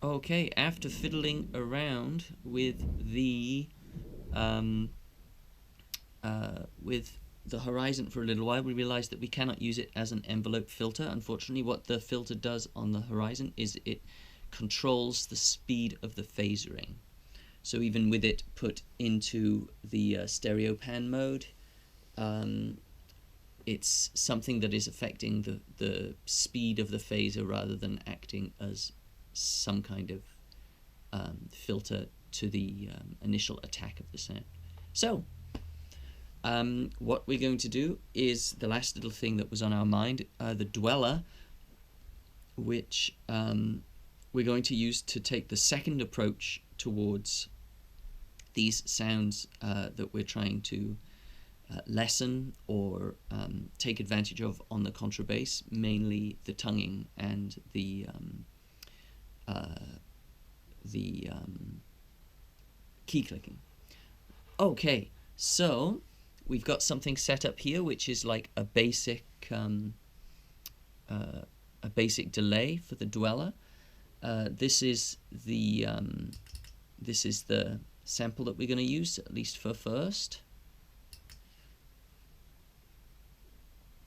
Okay, after fiddling around with the horizon for a little while, we realized that we cannot use it as an envelope filter. Unfortunately, what the filter does on the horizon is it controls the speed of the phasering. So even with it put into the stereo pan mode, it's something that is affecting the speed of the phaser rather than acting as some kind of filter to the initial attack of the sound. So what we're going to do is the last little thing that was on our mind, the dweller, which we're going to use to take the second approach towards these sounds that we're trying to lessen or take advantage of on the contrabass, mainly the tonguing and the key clicking. Okay, so we've got something set up here which is like a basic delay for the dweller. This is the sample that we're going to use, at least for first.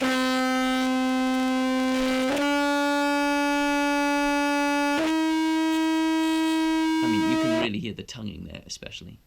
I mean, you can really hear the tonguing there, especially.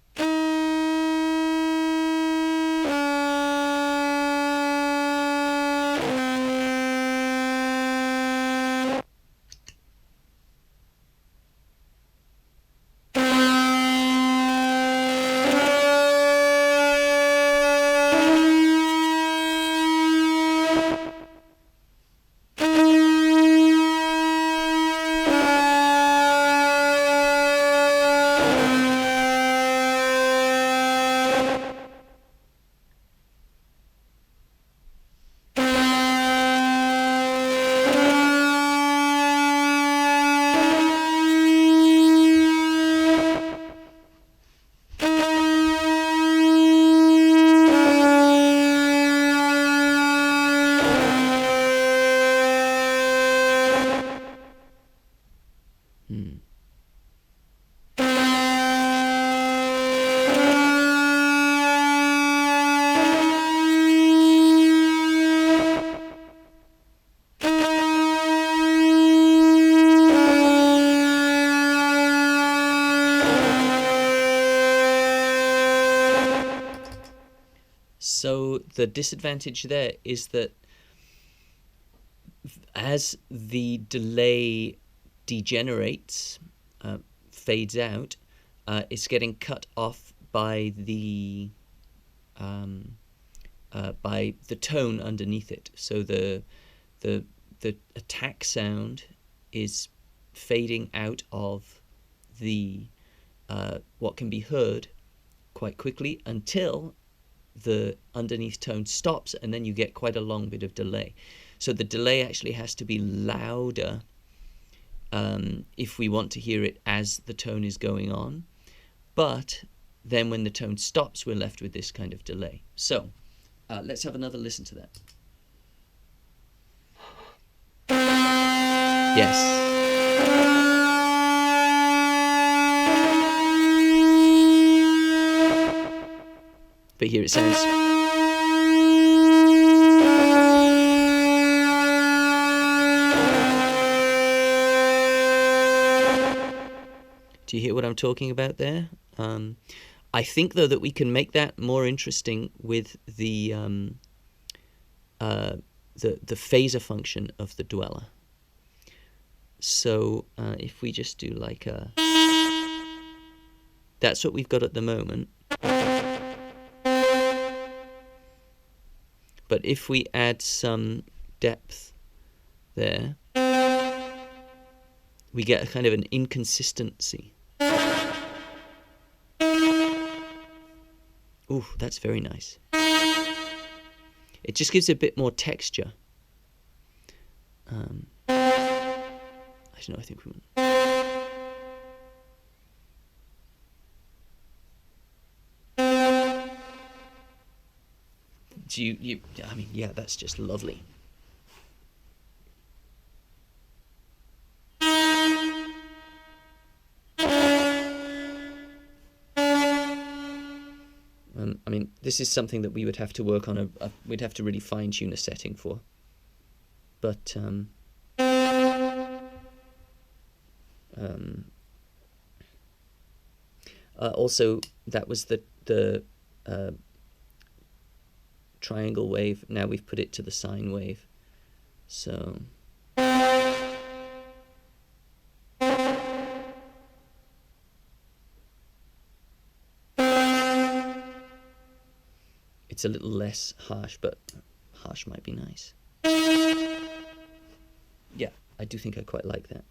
So the disadvantage there is that as the delay degenerates, fades out, it's getting cut off by the tone underneath it. So the attack sound is fading out of the what can be heard quite quickly until the underneath tone stops, and then you get quite a long bit of delay. So the delay actually has to be louder if we want to hear it as the tone is going on. But then when the tone stops, we're left with this kind of delay. So let's have another listen to that. Yes. But here it sounds. Do you hear what I'm talking about there? I think, though, that we can make that more interesting with the phaser function of the dweller. So if we just do like a... That's what we've got at the moment. But if we add some depth there, we get a kind of an inconsistency. Ooh, that's very nice. It just gives a bit more texture. Actually, no, I think we want... I mean, yeah, that's just lovely. This is something that we would have to work on. We'd have to really fine tune a setting for. But also, that was the triangle wave. Now we've put it to the sine wave. So it's a little less harsh, but harsh might be nice. Yeah, I do think I quite like that.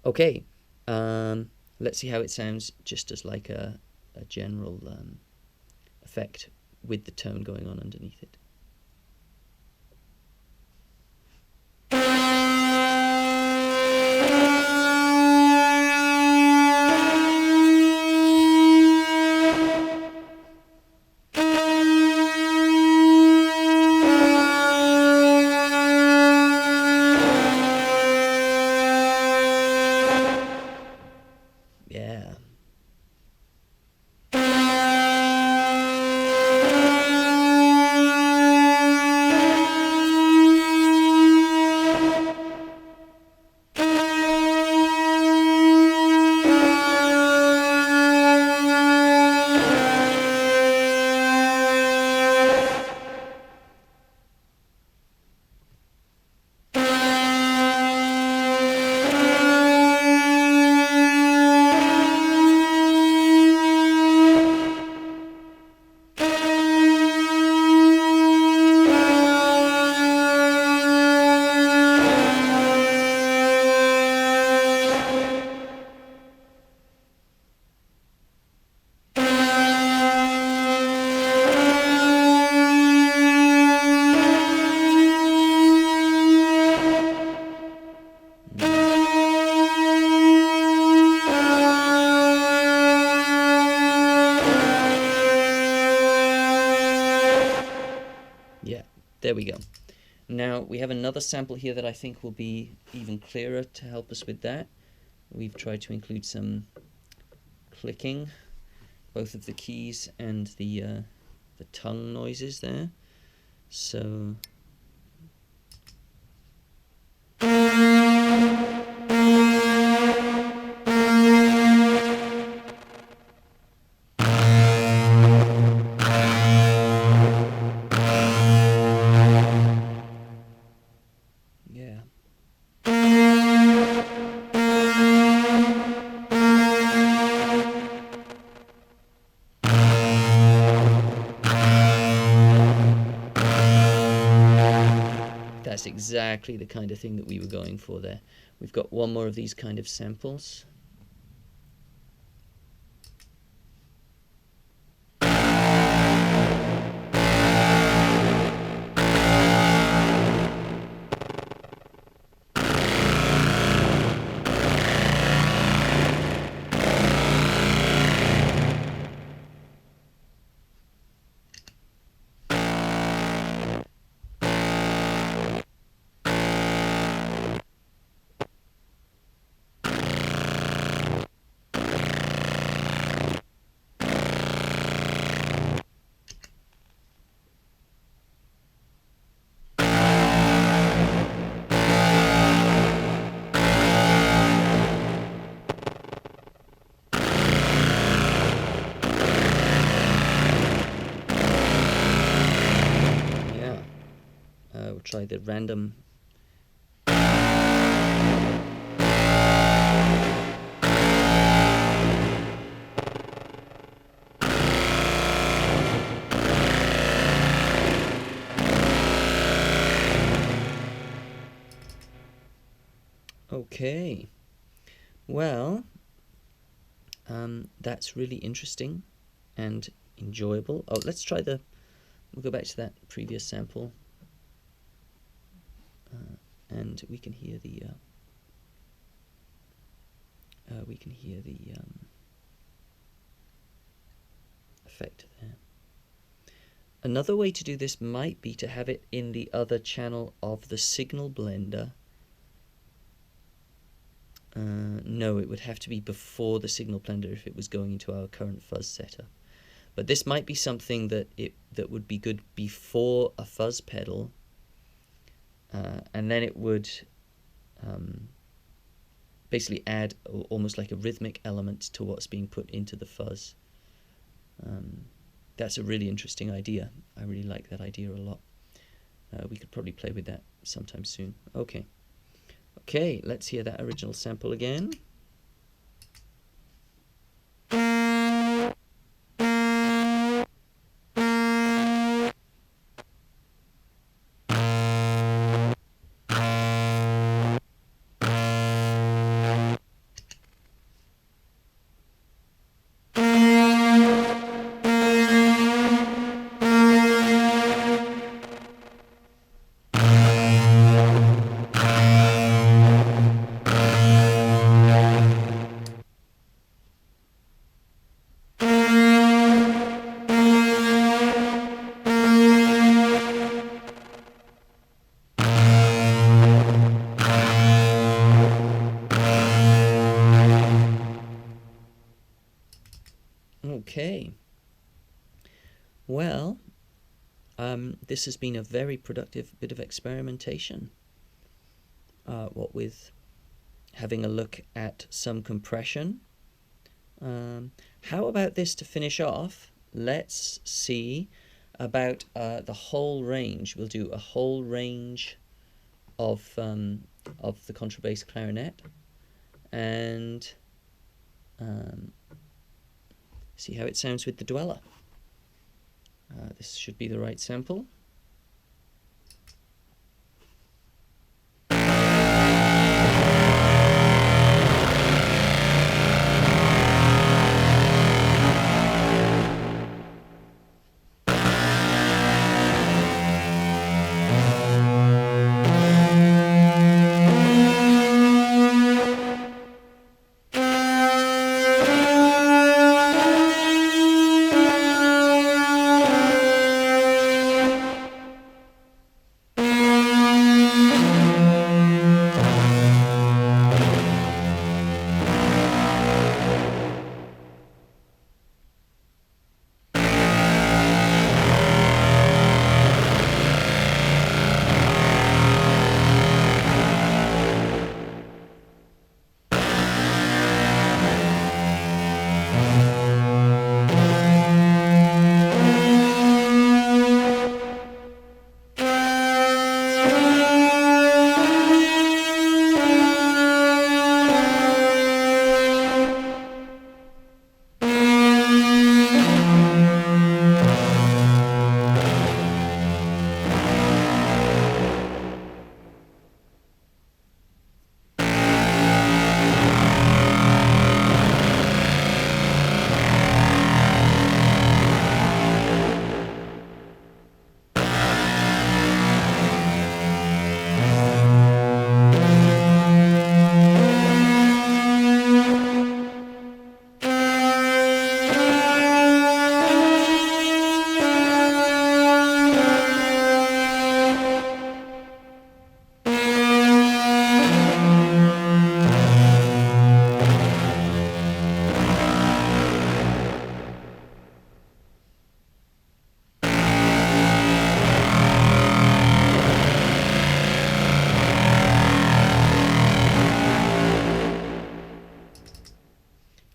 Okay, let's see how it sounds just as like a general effect with the tone going on underneath it. Yeah. Yeah, there we go. Now we have another sample here that I think will be even clearer to help us with that. We've tried to include some clicking, both of the keys and the tongue noises there. So yeah. That's exactly the kind of thing that we were going for there. We've got one more of these kind of samples. We'll try the random. Okay, well, that's really interesting and enjoyable. Oh, let's try we'll go back to that previous sample, and we can hear the effect there. Another way to do this might be to have it in the other channel of the signal blender. No, it would have to be before the signal blender if it was going into our current fuzz setup. But this might be something that would be good before a fuzz pedal, and then it would basically add almost like a rhythmic element to what's being put into the fuzz. That's a really interesting idea. I really like that idea a lot. We could probably play with that sometime soon. Okay, let's hear that original sample again. Okay, well, this has been a very productive bit of experimentation. What with having a look at some compression. How about this to finish off? Let's see about the whole range. We'll do a whole range of the contrabass clarinet, and see how it sounds with the dweller. This should be the right sample.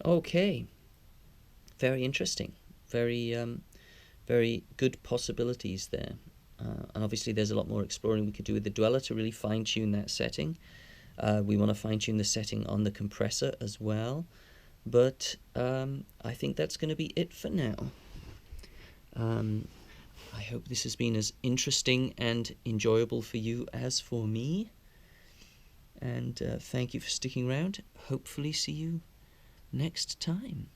Okay, very interesting, very very good possibilities there, and obviously there's a lot more exploring we could do with the dweller to really fine-tune that setting. We want to fine-tune the setting on the compressor as well, but I think that's going to be it for now. I hope this has been as interesting and enjoyable for you as for me, and thank you for sticking around. Hopefully see you next time.